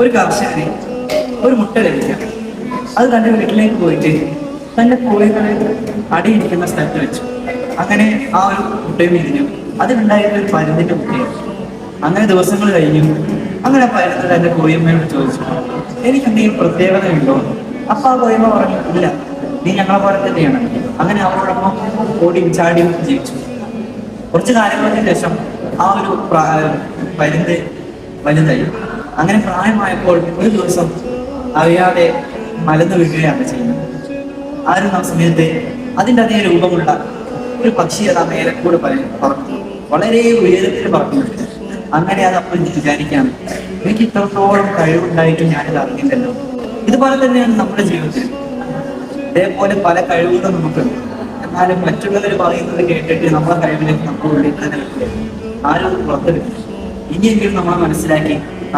ഒരു കർഷകന് ഒരു മുട്ട ലഭിക്കാം. അത് തൻ്റെ വീട്ടിലേക്ക് പോയിട്ട് തൻ്റെ കോഴികളെ അടിയിരിക്കുന്ന സ്ഥലത്ത് വെച്ചു. അങ്ങനെ ആ ഒരു മുട്ടയും വിരിഞ്ഞു. അതിലുണ്ടായിരുന്ന ഒരു പരുന്തിന്റെ മുട്ടയാണ്. അങ്ങനെ ദിവസങ്ങൾ കഴിഞ്ഞു. അങ്ങനെ പരുന്ത് തന്റെ കോഴിയമ്മയോട് ചോദിച്ചു, എനിക്ക് എന്തെങ്കിലും പ്രത്യേകതയുണ്ടോ? അപ്പൊ ആ കോഴിയമ്മ പറഞ്ഞു, ഇല്ല, നീ ഞങ്ങളെ പോലെ തന്നെയാണ്. അങ്ങനെ അവരോടൊപ്പം ഓടിയും ചാടിയും ജീവിച്ചു. കുറച്ച് കാലങ്ങൾക്ക് ശേഷം ആ ഒരു പരുന്ത് വലുതായി. അങ്ങനെ പ്രായമായപ്പോൾ ഒരു ദിവസം അറിയാതെ മലന്ന് വീഴുകയാണ് ചെയ്യുന്നത്. ആ ഒരു സമയത്ത് അതിൻ്റെ അതേ രൂപമുള്ള ഒരു പക്ഷി അത് ആ മേലക്കൂടെ പറന്നു, വളരെ ഉയരത്തിൽ പറക്കുന്നുണ്ട്. അങ്ങനെ അത് അപ്പോൾ വിചാരിക്കാം, എനിക്ക് ഇത്രത്തോളം കഴിവുണ്ടായിട്ടും ഞാനിത് അറിഞ്ഞില്ലല്ലോ. ഇതുപോലെ തന്നെയാണ് നമ്മുടെ ജീവിതത്തിൽ. ഇതേപോലെ പല കഴിവുകളും നമുക്കുണ്ട്. എന്നാലും മറ്റുള്ളവർ പറയുന്നത് കേട്ടിട്ട് നമ്മളെ കഴിവിലേക്ക് നമ്മുടെ ഉള്ളിൽ തന്നെ ആരും പുറത്തെടുക്കും. ഇനിയെങ്കിലും നമ്മളെ മനസ്സിലാക്കി